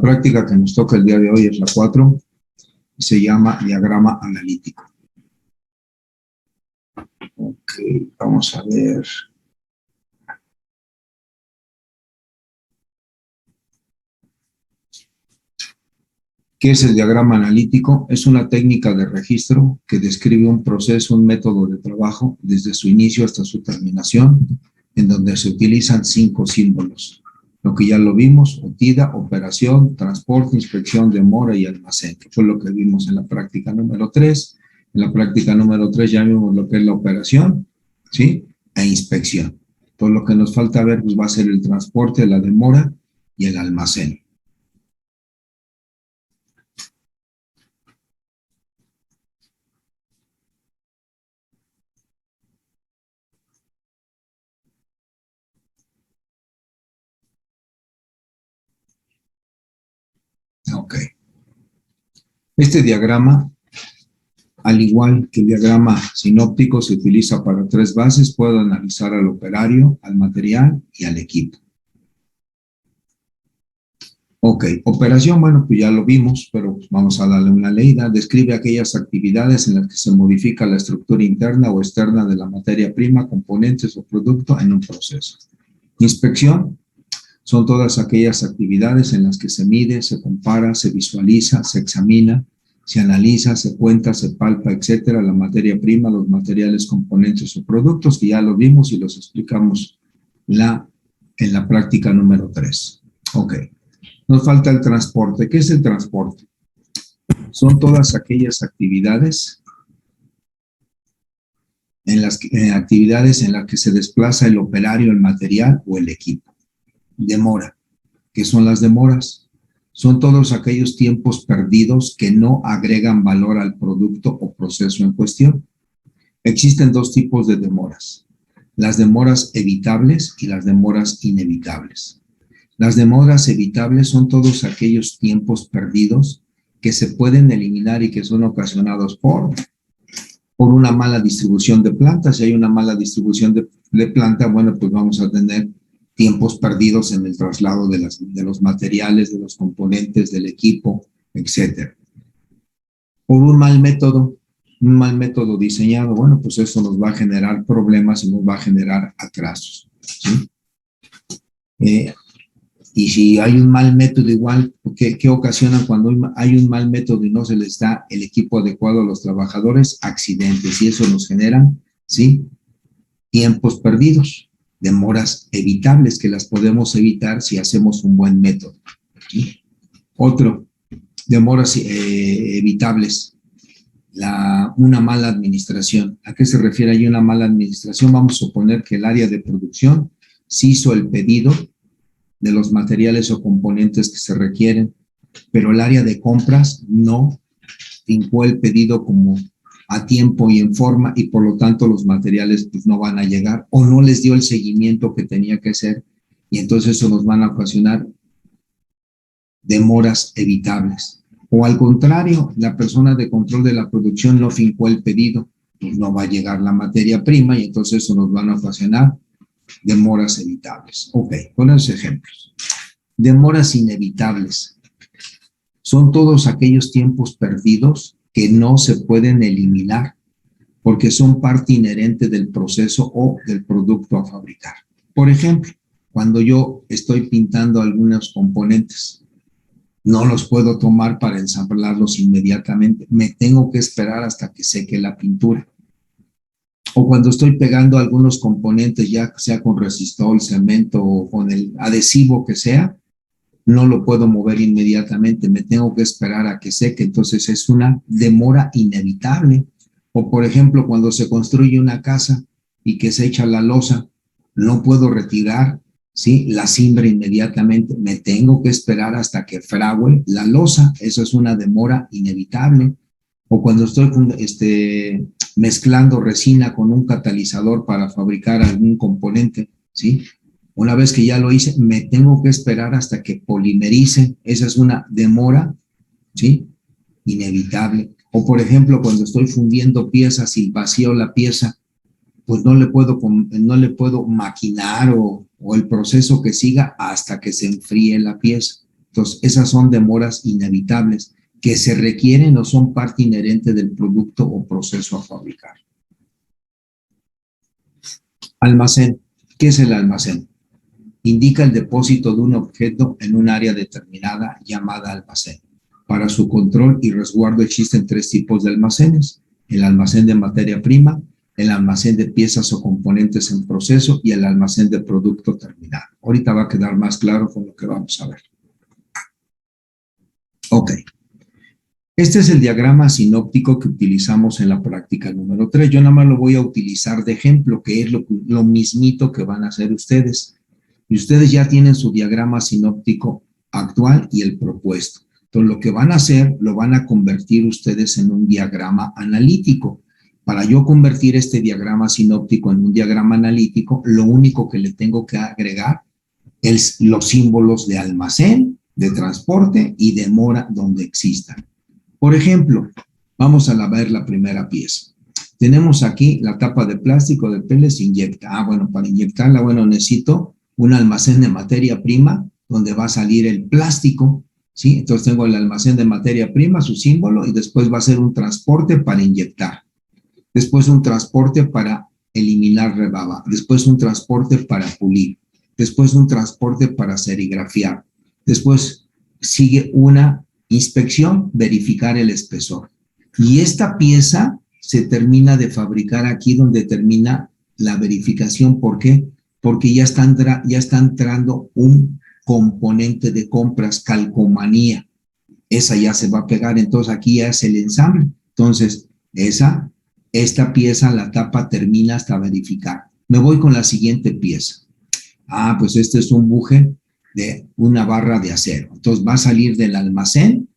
La práctica que nos toca el día de hoy es la 4 y se llama diagrama analítico. Ok, vamos a ver. ¿Qué es el diagrama analítico? Es una técnica de registro que describe un proceso, un método de trabajo desde su inicio hasta su terminación, en donde se utilizan 5 símbolos. Lo que ya lo vimos: OTIDA, operación, transporte, inspección, demora y almacén, que fue lo que vimos en la práctica número 3. En la práctica número 3 ya vimos lo que es la operación, ¿sí? E inspección. Todo lo que nos falta ver pues va a ser el transporte, la demora y el almacén. Ok. Este diagrama, al igual que el diagrama sinóptico, se utiliza para 3 bases. Puedo analizar al operario, al material y al equipo. Ok, operación, bueno, pues ya lo vimos, pero vamos a darle una leída. Describe aquellas actividades en las que se modifica la estructura interna o externa de la materia prima, componentes o producto en un proceso. Inspección son todas aquellas actividades en las que se mide, se compara, se visualiza, se examina, se analiza, se cuenta, se palpa, etcétera, la materia prima, los materiales, componentes o productos, que ya lo vimos y los explicamos en la práctica número 3. Ok. Nos falta el transporte. ¿Qué es el transporte? Son todas aquellas actividades en las que se desplaza el operario, el material o el equipo. Demora. ¿Qué son las demoras? Son todos aquellos tiempos perdidos que no agregan valor al producto o proceso en cuestión. Existen 2 tipos de demoras: las demoras evitables y las demoras inevitables. Las demoras evitables son todos aquellos tiempos perdidos que se pueden eliminar y que son ocasionados por una mala distribución de plantas. Si hay una mala distribución de planta, bueno, pues vamos a tener tiempos perdidos en el traslado de los materiales, de los componentes, del equipo, etc. Por un mal método diseñado, bueno, pues eso nos va a generar problemas y nos va a generar atrasos, ¿sí? Y si hay un mal método igual, ¿qué ocasiona cuando hay un mal método y no se les da el equipo adecuado a los trabajadores? Accidentes, y eso nos genera, ¿sí?, tiempos perdidos, demoras evitables que las podemos evitar si hacemos un buen método, ¿sí? Otro, demoras evitables, una mala administración. ¿A qué se refiere ahí una mala administración? Vamos a suponer que el área de producción se hizo el pedido de los materiales o componentes que se requieren, pero el área de compras no fincó el pedido como a tiempo y en forma, y por lo tanto los materiales pues no van a llegar, o no les dio el seguimiento que tenía que ser, y entonces eso nos van a ocasionar demoras evitables. O al contrario, la persona de control de la producción no fincó el pedido, pues no va a llegar la materia prima, y entonces eso nos van a ocasionar demoras evitables. Ok, con los ejemplos. Demoras inevitables son todos aquellos tiempos perdidos que no se pueden eliminar porque son parte inherente del proceso o del producto a fabricar. Por ejemplo, cuando yo estoy pintando algunos componentes, no los puedo tomar para ensamblarlos inmediatamente. Me tengo que esperar hasta que seque la pintura. O cuando estoy pegando algunos componentes, ya sea con resistol, cemento o con el adhesivo que sea, no lo puedo mover inmediatamente, me tengo que esperar a que seque, entonces es una demora inevitable. O por ejemplo, cuando se construye una casa y que se echa la losa, no puedo retirar, ¿sí?, la cimbra inmediatamente, me tengo que esperar hasta que frague la losa, eso es una demora inevitable. O cuando estoy mezclando resina con un catalizador para fabricar algún componente, ¿sí? Una vez que ya lo hice, me tengo que esperar hasta que polimerice. Esa es una demora, ¿sí?, inevitable. O por ejemplo, cuando estoy fundiendo piezas y vacío la pieza, pues no le puedo maquinar o el proceso que siga hasta que se enfríe la pieza. Entonces, esas son demoras inevitables que se requieren o son parte inherente del producto o proceso a fabricar. Almacén. ¿Qué es el almacén? Indica el depósito de un objeto en un área determinada llamada almacén. Para su control y resguardo existen tres tipos de almacenes: el almacén de materia prima, el almacén de piezas o componentes en proceso y el almacén de producto terminado. Ahorita va a quedar más claro con lo que vamos a ver. Ok. Este es el diagrama sinóptico que utilizamos en la práctica número 3. Yo nada más lo voy a utilizar de ejemplo, que es lo mismito que van a hacer ustedes. Y ustedes ya tienen su diagrama sinóptico actual y el propuesto. Entonces, lo que van a hacer, lo van a convertir ustedes en un diagrama analítico. Para yo convertir este diagrama sinóptico en un diagrama analítico, lo único que le tengo que agregar es los símbolos de almacén, de transporte y de demora donde existan. Por ejemplo, vamos a ver la primera pieza. Tenemos aquí la tapa de plástico de PL se inyecta. Bueno, para inyectarla, bueno, necesito un almacén de materia prima donde va a salir el plástico, ¿sí? Entonces tengo el almacén de materia prima, su símbolo, y después va a ser un transporte para inyectar. Después un transporte para eliminar rebaba. Después un transporte para pulir. Después un transporte para serigrafiar. Después sigue una inspección, verificar el espesor. Y esta pieza se termina de fabricar aquí donde termina la verificación. ¿Por qué? Porque ya está entrando un componente de compras, calcomanía. Esa ya se va a pegar, entonces aquí ya es el ensamble. Entonces, esta pieza, la tapa termina hasta verificar. Me voy con la siguiente pieza. Pues este es un buje de una barra de acero. Entonces va a salir del almacén,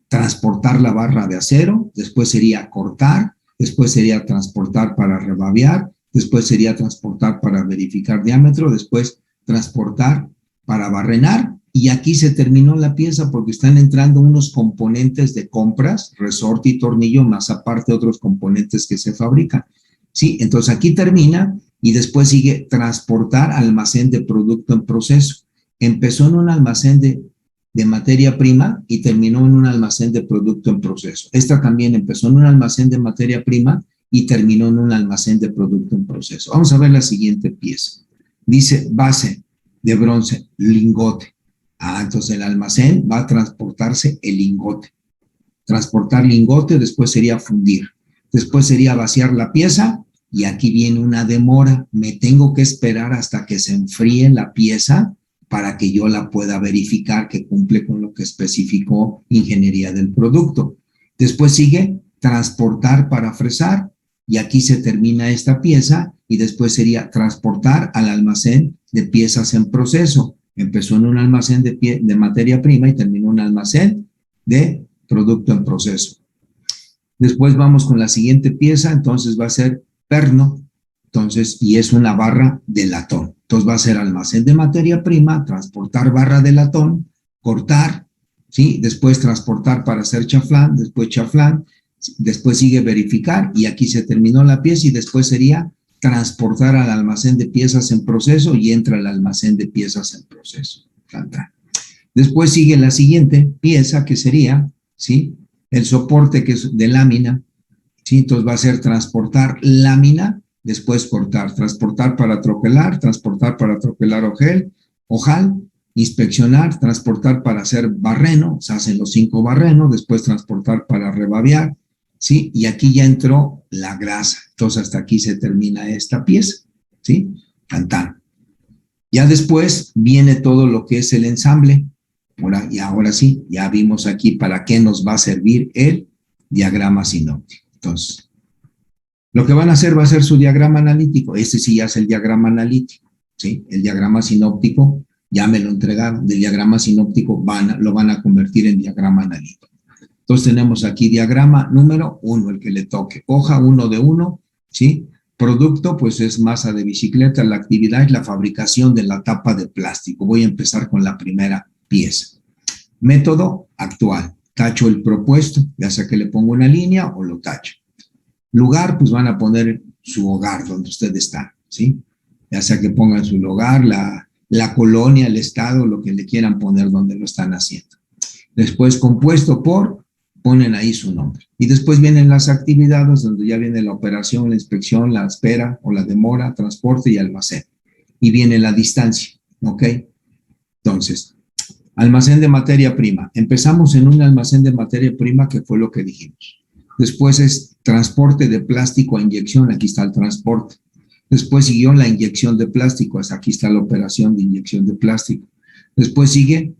transportar la barra de acero, después sería cortar, después sería transportar para rebabear, después sería transportar para verificar diámetro, después transportar para barrenar, y aquí se terminó la pieza porque están entrando unos componentes de compras, resorte y tornillo, más aparte otros componentes que se fabrican. Sí, entonces aquí termina y después sigue transportar almacén de producto en proceso. Empezó en un almacén de materia prima y terminó en un almacén de producto en proceso. Esta también empezó en un almacén de materia prima y terminó en un almacén de producto en proceso. Vamos a ver la siguiente pieza. Dice base de bronce, lingote. Entonces el almacén va a transportarse el lingote. Transportar lingote, después sería fundir. Después sería vaciar la pieza y aquí viene una demora. Me tengo que esperar hasta que se enfríe la pieza para que yo la pueda verificar que cumple con lo que especificó ingeniería del producto. Después sigue transportar para fresar y aquí se termina esta pieza y después sería transportar al almacén de piezas en proceso. Empezó en un almacén de materia prima y terminó en un almacén de producto en proceso. Después vamos con la siguiente pieza, entonces va a ser perno, entonces, y es una barra de latón. Entonces va a ser almacén de materia prima, transportar barra de latón, cortar, ¿sí? Después transportar para hacer chaflán, después sigue verificar y aquí se terminó la pieza y después sería transportar al almacén de piezas en proceso y entra al almacén de piezas en proceso. Después sigue la siguiente pieza que sería, ¿sí? El soporte que es de lámina, ¿sí? Entonces va a ser transportar lámina, después cortar, transportar para troquelar ojal, inspeccionar, transportar para hacer barreno, se hacen los 5 barrenos, después transportar para rebabear, ¿sí? Y aquí ya entró la grasa, entonces hasta aquí se termina esta pieza, ¿sí? Cantán. Ya después viene todo lo que es el ensamble. Ahora sí, ya vimos aquí para qué nos va a servir el diagrama sinóptico. Entonces, lo que van a hacer va a ser su diagrama analítico. Este sí ya es el diagrama analítico, ¿sí? El diagrama sinóptico ya me lo entregaron. Del diagrama sinóptico lo van a convertir en diagrama analítico. Entonces tenemos aquí diagrama número 1, el que le toque. Hoja 1 de 1, ¿sí? Producto, pues es masa de bicicleta. La actividad es la fabricación de la tapa de plástico. Voy a empezar con la primera pieza. Método actual. Tacho el propuesto, ya sea que le pongo una línea o lo tacho. Lugar, pues van a poner su hogar donde usted está, ¿sí? Ya sea que pongan su hogar, la colonia, el estado, lo que le quieran poner donde lo están haciendo. Después, compuesto por, ponen ahí su nombre. Y después vienen las actividades donde ya viene la operación, la inspección, la espera o la demora, transporte y almacén. Y viene la distancia, ¿ok? Entonces, almacén de materia prima. Empezamos en un almacén de materia prima que fue lo que dijimos. Después es transporte de plástico a inyección. Aquí está el transporte. Después siguió la inyección de plástico. Hasta aquí está la operación de inyección de plástico. Después sigue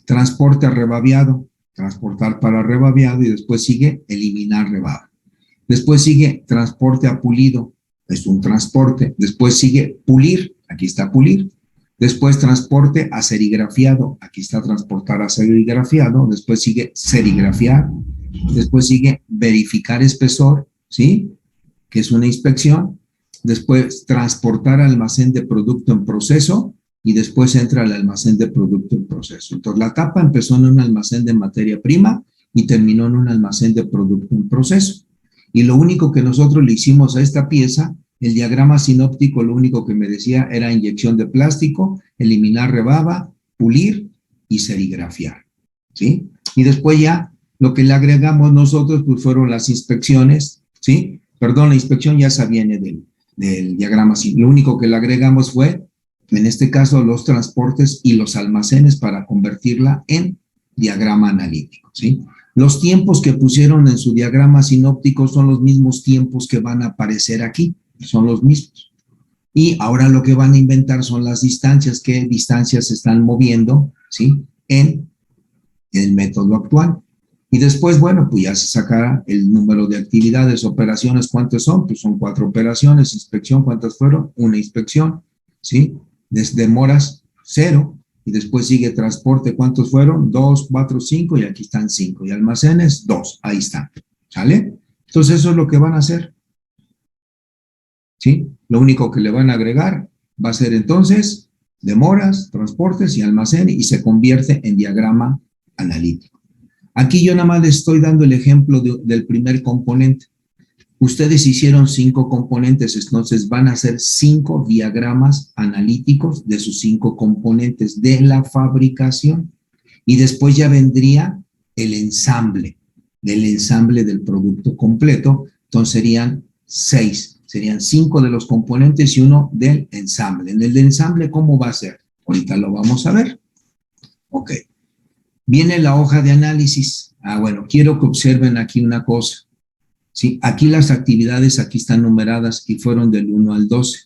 transporte a rebabiado. Transportar para rebabiado. Y después sigue eliminar rebaba. Después sigue transporte a pulido. Es un transporte. Después sigue pulir. Aquí está pulir. Después transporte a serigrafiado, aquí está transportar a serigrafiado, después sigue serigrafiar, después sigue verificar espesor, ¿sí? Que es una inspección, después transportar al almacén de producto en proceso y después entra al almacén de producto en proceso. Entonces la etapa empezó en un almacén de materia prima y terminó en un almacén de producto en proceso. Y lo único que nosotros le hicimos a esta pieza, el diagrama sinóptico, lo único que me decía era inyección de plástico, eliminar rebaba, pulir y serigrafiar, ¿sí? Y después ya lo que le agregamos nosotros pues fueron las inspecciones, ¿sí? Perdón, la inspección ya se viene del diagrama, lo único que le agregamos fue, en este caso, los transportes y los almacenes para convertirla en diagrama analítico, ¿sí? Los tiempos que pusieron en su diagrama sinóptico son los mismos tiempos que van a aparecer aquí, son los mismos. Y ahora lo que van a inventar son las distancias, qué distancias se están moviendo, ¿sí? En el método actual. Y después, bueno, pues ya se sacará el número de actividades, operaciones, ¿cuántas son? Pues son 4 operaciones, inspección, ¿cuántas fueron? Una inspección, ¿sí? Demoras, 0. Y después sigue transporte, ¿cuántos fueron? 2, 4, 5, y aquí están 5. Y almacenes, 2, ahí están, ¿sale? Entonces eso es lo que van a hacer, ¿sí? Lo único que le van a agregar va a ser entonces demoras, transportes y almacén y se convierte en diagrama analítico. Aquí yo nada más les estoy dando el ejemplo del primer componente. Ustedes hicieron 5 componentes, entonces van a hacer 5 diagramas analíticos de sus 5 componentes de la fabricación. Y después ya vendría el ensamble, del producto completo. Entonces serían 6. Serían 5 de los componentes y 1 del ensamble. En el ensamble, ¿cómo va a ser? Ahorita lo vamos a ver. Ok. Viene la hoja de análisis. Bueno, quiero que observen aquí una cosa. ¿Sí? Aquí las actividades, aquí están numeradas y fueron del 1 al 12.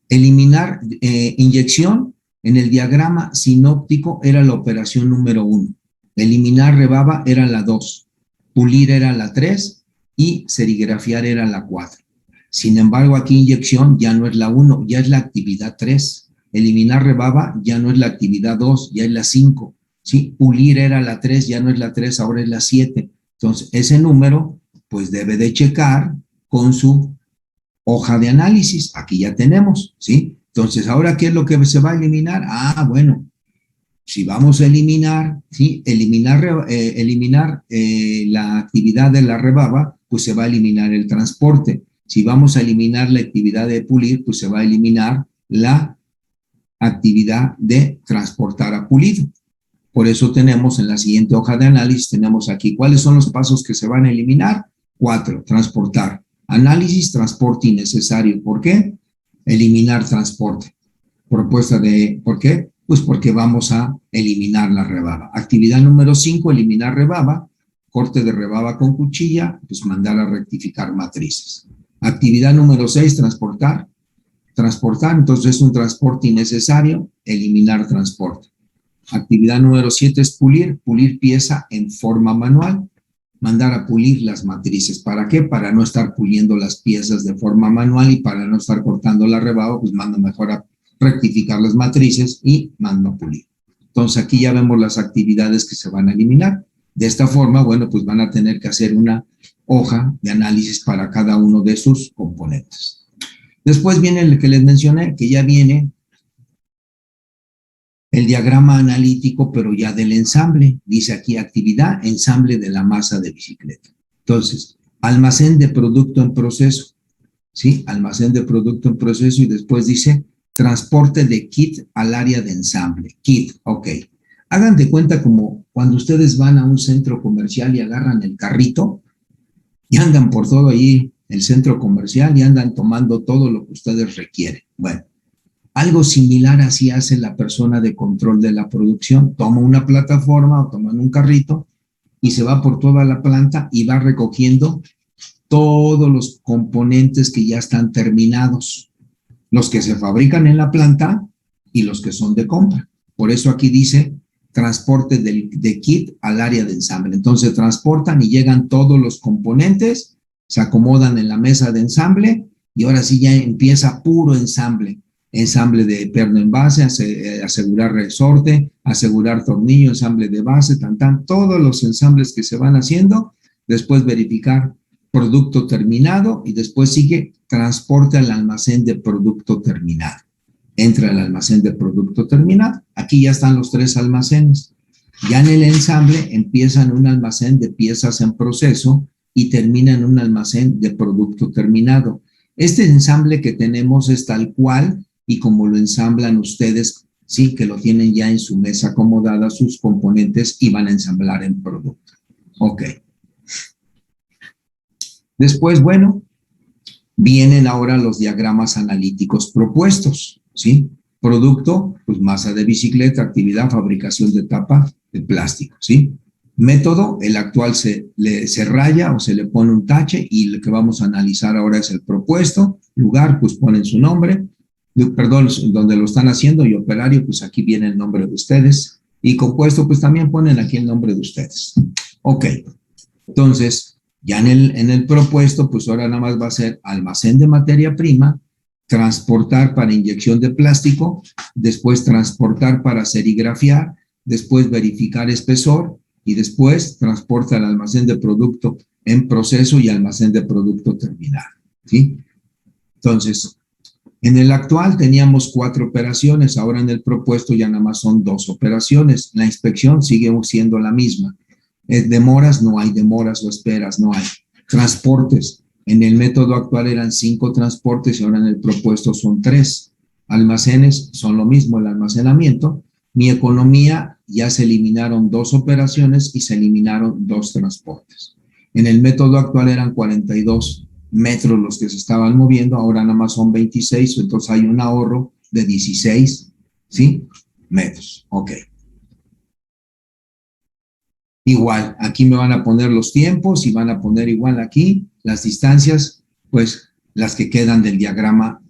Eliminar inyección en el diagrama sinóptico era la operación número 1. Eliminar rebaba era la 2. Pulir era la 3 y serigrafiar era la 4. Sin embargo, aquí inyección ya no es la 1, ya es la actividad 3. Eliminar rebaba ya no es la actividad 2, ya es la 5. ¿Sí? Pulir era la 3, ya no es la 3, ahora es la 7. Entonces, ese número pues debe de checar con su hoja de análisis. Aquí ya tenemos, ¿sí? Entonces, ¿ahora qué es lo que se va a eliminar? Bueno, si vamos a eliminar, ¿sí? Eliminar la actividad de la rebaba, pues se va a eliminar el transporte. Si vamos a eliminar la actividad de pulir, pues se va a eliminar la actividad de transportar a pulido. Por eso tenemos en la siguiente hoja de análisis, tenemos aquí, ¿cuáles son los pasos que se van a eliminar? 4, transportar. Análisis, transporte innecesario. ¿Por qué? Eliminar transporte. Propuesta de, ¿por qué? Pues porque vamos a eliminar la rebaba. Actividad número 5, eliminar rebaba. Corte de rebaba con cuchilla, pues mandar a rectificar matrices. Actividad número 6, transportar. Transportar, entonces es un transporte innecesario, eliminar transporte. Actividad número 7 es pulir pieza en forma manual, mandar a pulir las matrices. ¿Para qué? Para no estar puliendo las piezas de forma manual y para no estar cortando la rebaba, pues mando mejor a rectificar las matrices y mando a pulir. Entonces aquí ya vemos las actividades que se van a eliminar. De esta forma, bueno, pues van a tener que hacer una hoja de análisis para cada uno de sus componentes. Después viene el que les mencioné, que ya viene el diagrama analítico, pero ya del ensamble. Dice aquí actividad, ensamble de la masa de bicicleta. Entonces, almacén de producto en proceso. ¿Sí? Almacén de producto en proceso y después dice transporte de kit al área de ensamble. Kit, ok. Hagan de cuenta como cuando ustedes van a un centro comercial y agarran el carrito y andan por todo ahí el centro comercial y andan tomando todo lo que ustedes requieren. Bueno, algo similar así hace la persona de control de la producción. Toma una plataforma o toma un carrito y se va por toda la planta y va recogiendo todos los componentes que ya están terminados, los que se fabrican en la planta y los que son de compra. Por eso aquí dice transporte de kit al área de ensamble. Entonces transportan y llegan todos los componentes, se acomodan en la mesa de ensamble y ahora sí ya empieza puro ensamble. Ensamble de perno en base, asegurar resorte, asegurar tornillo, ensamble de base, todos los ensambles que se van haciendo, después verificar producto terminado y después sigue transporte al almacén de producto terminado. Entra al almacén de producto terminado. Aquí ya están los 3 almacenes. Ya en el ensamble empieza en un almacén de piezas en proceso y termina en un almacén de producto terminado. Este ensamble que tenemos es tal cual y como lo ensamblan ustedes, sí, que lo tienen ya en su mesa acomodada, sus componentes y van a ensamblar en producto. Ok. Después, bueno, vienen ahora los diagramas analíticos propuestos, ¿sí? Producto, pues masa de bicicleta, actividad, fabricación de tapa de plástico, ¿sí? Método, el actual se raya o se le pone un tache y lo que vamos a analizar ahora es el propuesto. Lugar, pues ponen su nombre. Perdón, donde lo están haciendo y operario, pues aquí viene el nombre de ustedes. Y compuesto, pues también ponen aquí el nombre de ustedes. Ok, entonces, ya en el propuesto, pues ahora nada más va a ser almacén de materia prima, transportar para inyección de plástico, después transportar para serigrafiar, después verificar espesor y después transporta al almacén de producto en proceso y almacén de producto terminado, ¿sí? Entonces, en el actual teníamos 4 operaciones, ahora en el propuesto ya nada más son 2 operaciones. La inspección sigue siendo la misma. Demoras, no hay demoras o esperas, no hay. Transportes, en el método actual eran 5 transportes y ahora en el propuesto son 3. Almacenes son lo mismo, el almacenamiento. Mi economía, ya se eliminaron 2 operaciones y se eliminaron 2 transportes. En el método actual eran 42 metros los que se estaban moviendo, ahora nada más son 26, entonces hay un ahorro de 16, ¿sí? Metros, ok. Igual, aquí me van a poner los tiempos y van a poner igual aquí las distancias, pues las que quedan del diagrama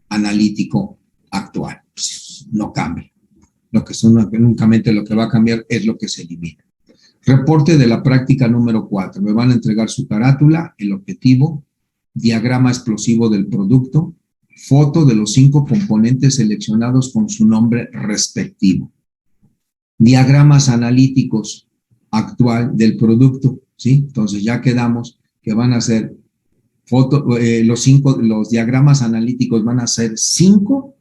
analítico actual. Pues, no cambia. Lo que son únicamente lo que va a cambiar es lo que se elimina. Reporte de la práctica número 4. Me van a entregar su carátula, el objetivo, diagrama explosivo del producto, foto de los 5 componentes seleccionados con su nombre respectivo. Diagramas analíticos actual del producto, ¿sí? Entonces ya quedamos que van a ser los diagramas analíticos van a ser 5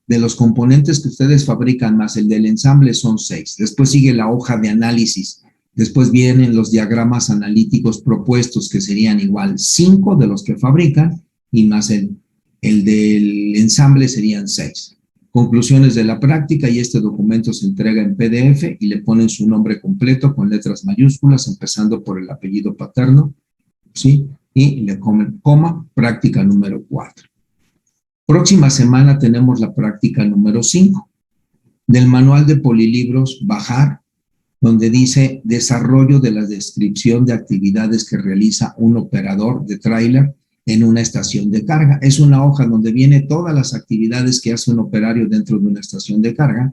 de los componentes que ustedes fabrican más el del ensamble son 6. Después sigue la hoja de análisis. Después vienen los diagramas analíticos propuestos que serían igual 5 de los que fabrican y más el del ensamble serían 6. Conclusiones de la práctica y este documento se entrega en PDF y le ponen su nombre completo con letras mayúsculas empezando por el apellido paterno, ¿sí? Y le comen coma, práctica número 4. Próxima semana tenemos la práctica número 5 del manual de polilibros bajar, donde dice desarrollo de la descripción de actividades que realiza un operador de tráiler en una estación de carga. Es una hoja donde viene todas las actividades que hace un operario dentro de una estación de carga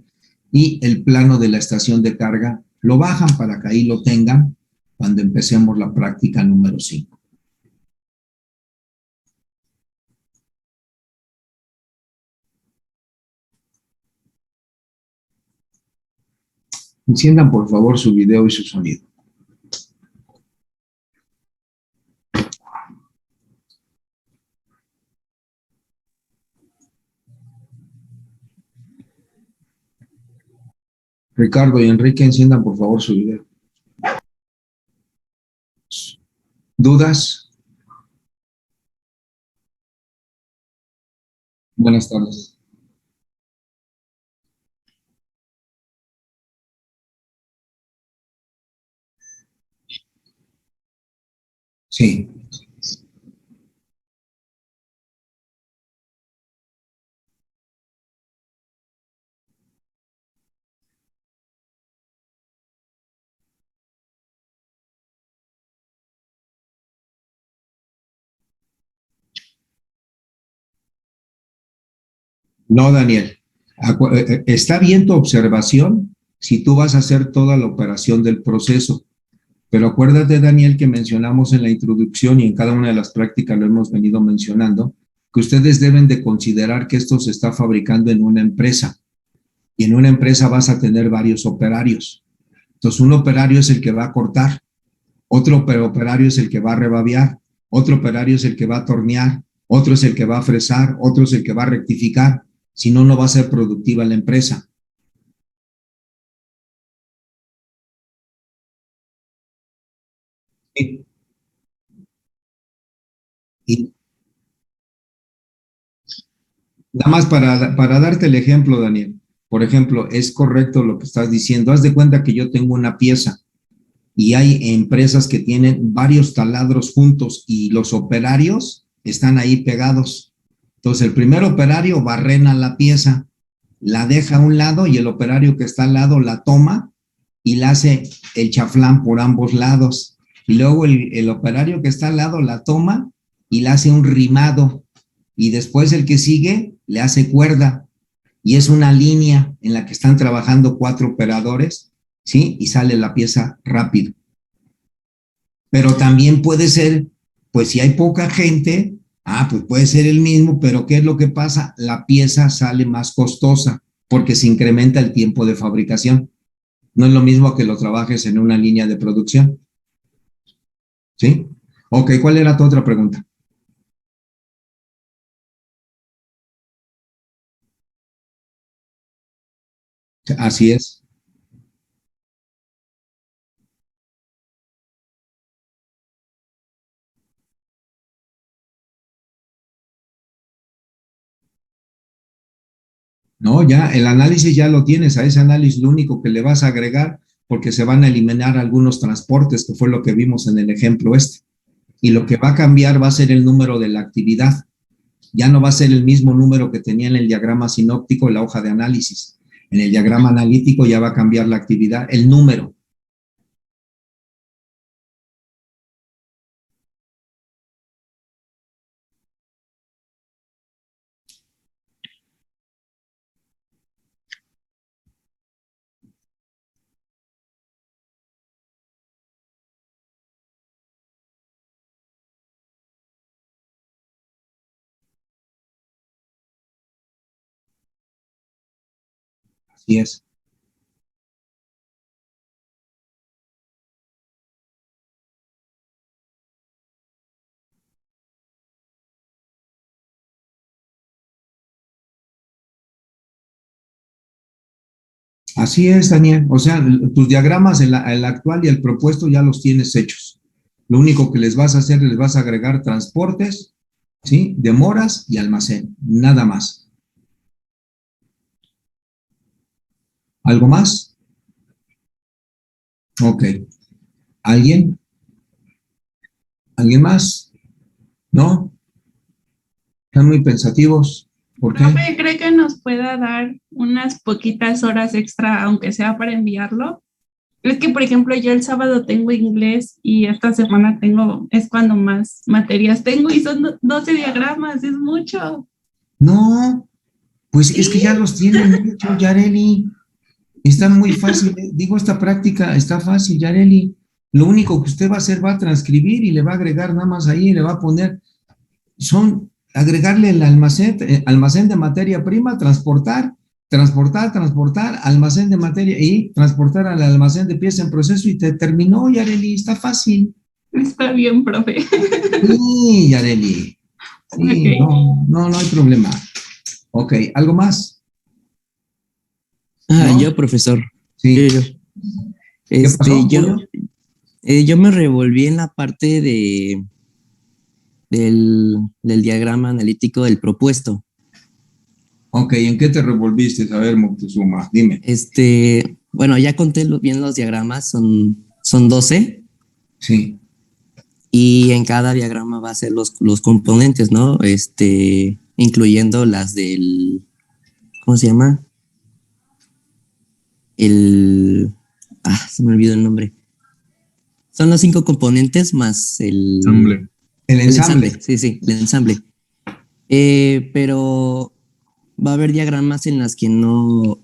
y el plano de la estación de carga lo bajan para que ahí lo tengan cuando empecemos la práctica número 5. Enciendan por favor su video y su sonido. Ricardo y Enrique, enciendan por favor su video. ¿Dudas? Buenas tardes. Sí. No, Daniel. Está bien tu observación si tú vas a hacer toda la operación del proceso, pero acuérdate, Daniel, que mencionamos en la introducción y en cada una de las prácticas lo hemos venido mencionando, que ustedes deben de considerar que esto se está fabricando en una empresa y en una empresa vas a tener varios operarios. Entonces, un operario es el que va a cortar, otro operario es el que va a rebabear, otro operario es el que va a tornear, otro es el que va a fresar, otro es el que va a rectificar. Si no, no va a ser productiva la empresa. Y, y nada más para darte el ejemplo, Daniel. Por ejemplo, es correcto lo que estás diciendo. Haz de cuenta que yo tengo una pieza y hay empresas que tienen varios taladros juntos y los operarios están ahí pegados. Entonces, el primer operario barrena la pieza, la deja a un lado y el operario que está al lado la toma y la hace el chaflán por ambos lados. Y luego el operario que está al lado la toma y la hace un rimado. Y después el que sigue le hace cuerda. Y es una línea en la que están trabajando cuatro operadores, ¿sí? Y sale la pieza rápido. Pero también puede ser, pues si hay poca gente, pues puede ser el mismo, pero ¿qué es lo que pasa? La pieza sale más costosa porque se incrementa el tiempo de fabricación. No es lo mismo que lo trabajes en una línea de producción, ¿sí? Ok, ¿cuál era tu otra pregunta? Así es. No, ya, el análisis ya lo tienes. A ese análisis lo único que le vas a agregar, porque se van a eliminar algunos transportes, que fue lo que vimos en el ejemplo este. Y lo que va a cambiar va a ser el número de la actividad. Ya no va a ser el mismo número que tenía en el diagrama sinóptico, en la hoja de análisis. En el diagrama analítico ya va a cambiar la actividad, el número. Así es. Así es, Daniel. O sea, tus diagramas, el actual y el propuesto ya los tienes hechos. Lo único que les vas a hacer, les vas a agregar transportes, ¿sí? Demoras y almacén. Nada más. ¿Algo más? Ok. ¿Alguien? ¿Alguien más? ¿No? ¿Están muy pensativos? ¿Por qué? Profe, ¿cree que nos pueda dar unas poquitas horas extra, aunque sea para enviarlo? Es que, por ejemplo, yo el sábado tengo inglés y esta semana es cuando más materias tengo y son 12 diagramas, es mucho. No, pues es que ya Sí, los tienen hechos, Yareli. Está muy fácil. Digo, esta práctica está fácil, Yareli. Lo único que usted va a hacer va a transcribir y le va a agregar nada más ahí, le va a poner, son agregarle el almacén de materia prima, transportar, almacén de materia y transportar al almacén de pieza en proceso y te terminó, Yareli, está fácil. está bien, profe. Sí, Yareli. Sí, Ok. no, no, no hay problema. Ok, ¿algo más? Ah, ¿No? yo, profesor. Yo, Sí. yo. ¿Qué pasó, Yo, Julio? yo me revolví en la parte del diagrama analítico del propuesto. Ok, ¿en qué te revolviste? A ver, Moctezuma, dime. Bueno, ya conté bien los diagramas, son 12. Sí, y en cada diagrama va a ser los componentes, ¿no? Incluyendo las del, ¿cómo se llama? Se me olvidó el nombre. Son los 5 componentes más Ensamble. El ensamble. Sí, el ensamble. Pero va a haber diagramas en las que no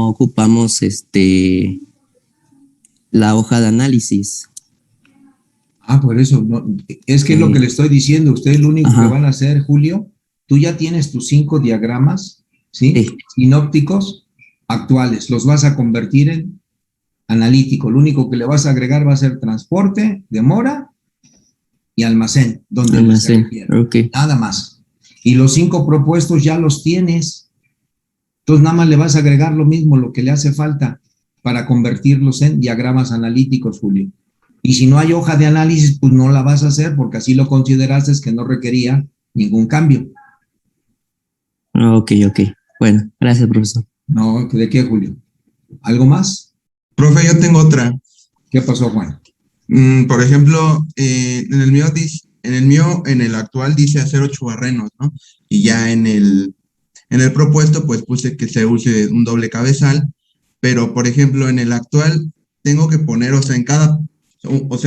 ocupamos la hoja de análisis. Por eso, no, es que es lo que le estoy diciendo. Ustedes lo único que van a hacer, Julio, tú ya tienes tus 5 diagramas, ¿sí? Sí. Sinópticos actuales, los vas a convertir en analítico. Lo único que le vas a agregar va a ser transporte, demora y almacén, donde se requiera. Okay. Nada más. Y los 5 propuestos ya los tienes. Entonces nada más le vas a agregar lo mismo, lo que le hace falta para convertirlos en diagramas analíticos, Julio. Y si no hay hoja de análisis, pues no la vas a hacer porque así lo consideraste que no requería ningún cambio. Ok. Bueno, gracias, profesor. No, ¿de qué, Julio? ¿Algo más? Profe, yo tengo otra. ¿Qué pasó, Juan? Por ejemplo, en el actual dice hacer 8 barrenos, ¿no? Y ya en el propuesto, pues puse que se use un doble cabezal, pero por ejemplo, en el actual tengo que poner, o sea,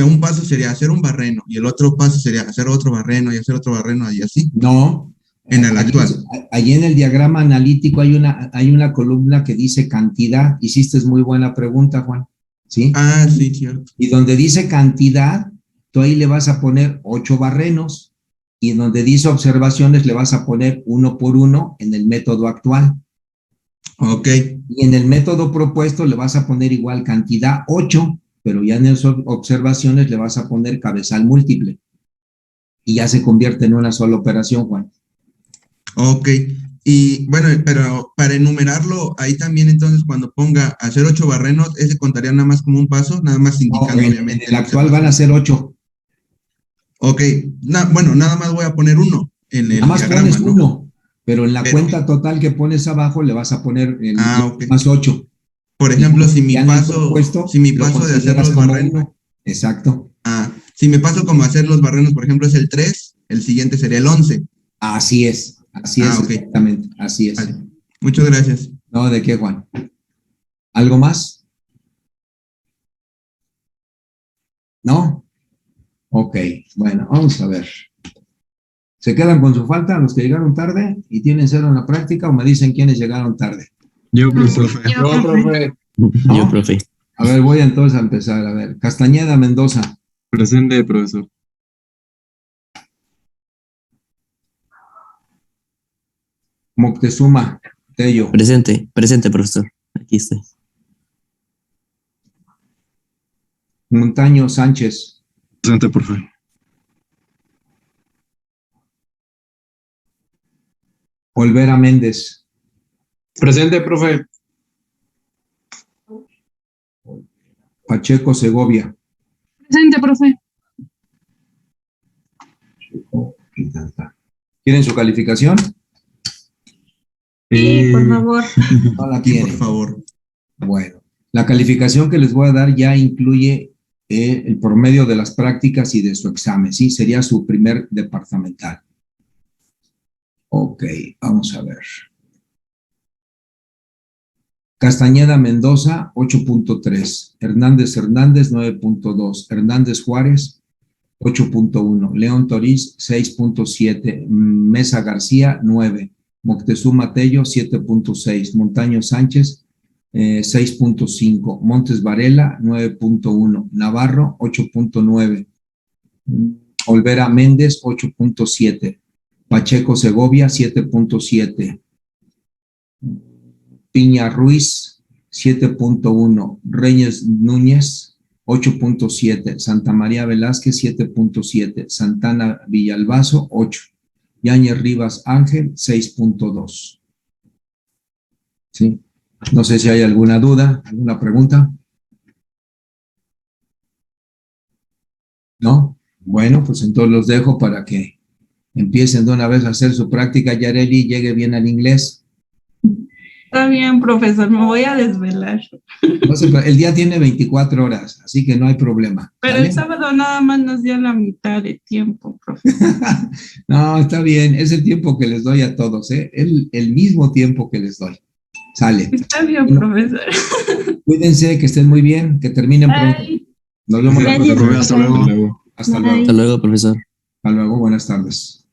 un paso sería hacer un barreno y el otro paso sería hacer otro barreno y hacer otro barreno y así. No. En el actual. Allí en el diagrama analítico hay una columna que dice cantidad. Hiciste muy buena pregunta, Juan. ¿Sí? Sí, cierto. Y donde dice cantidad, tú ahí le vas a poner 8 barrenos y en donde dice observaciones le vas a poner 1 por 1 en el método actual. Ok. Y en el método propuesto le vas a poner igual cantidad 8, pero ya en esas observaciones le vas a poner cabezal múltiple. Y ya se convierte en una sola operación, Juan. Ok. Y bueno, pero para enumerarlo, ahí también entonces cuando ponga hacer 8 barrenos, ¿ese contaría nada más como un paso? Nada más indicando obviamente. En el actual van a ser 8. Ok. Bueno, nada más voy a poner 1 en el diagrama. Nada más diagrama, pones ¿no? 1, pero en la cuenta total que pones abajo le vas a poner okay. más 8. Por ejemplo, si mi paso de hacer los barrenos. Exacto. Si me paso como a hacer los barrenos, por ejemplo, es el 3, el siguiente sería el 11. Así es, okay. Exactamente, así es. Vale. Muchas gracias. No, ¿de qué, Juan? ¿Algo más? ¿No? Ok, bueno, vamos a ver. ¿Se quedan con su falta los que llegaron tarde y tienen 0 en la práctica o me dicen quiénes llegaron tarde? Yo, profe. Yo, profe. A ver, voy entonces a empezar. A ver, Castañeda Mendoza. Presente, profesor. Moctezuma Tello. Presente, profesor. Aquí estoy. Montaño Sánchez. Presente, profe. Olvera Méndez. Presente, profe. Pacheco Segovia. Presente, profe. ¿Quieren su calificación? Sí, por favor. No la Sí, quieren. por favor. Bueno, la calificación que les voy a dar ya incluye el promedio de las prácticas y de su examen, ¿sí? Sería su primer departamental. Ok, vamos a ver. Castañeda Mendoza, 8.3. Hernández 9.2. Hernández Juárez, 8.1. León Toriz, 6.7. Mesa García, 9. Moctezuma Tello, 7.6. Montaño Sánchez, 6.5. Montes Varela, 9.1. Navarro, 8.9. Olvera Méndez, 8.7. Pacheco Segovia, 7.7. Piña Ruiz, 7.1. Reyes Núñez, 8.7. Santa María Velázquez, 7.7. Santana Villalbazo, 8. Yáñez Rivas Ángel, 6.2. ¿Sí? No sé si hay alguna duda, alguna pregunta. ¿No? Bueno, pues entonces los dejo para que empiecen de una vez a hacer su práctica, Yareli, llegue bien al inglés. Está bien, profesor, me voy a desvelar. No el día tiene 24 horas, así que no hay problema. Pero ¿Sale? el sábado nada más nos dio la mitad de tiempo, profesor. No, está bien, es el tiempo que les doy a todos, ¿eh? El mismo tiempo que les doy. Sale. Está bien, Bueno, profesor. cuídense, que estén muy bien, que terminen pronto. Bye. Nos vemos la Gracias, próxima. Hasta luego. Hasta Bye. luego. Hasta luego, profesor. Hasta luego, buenas tardes.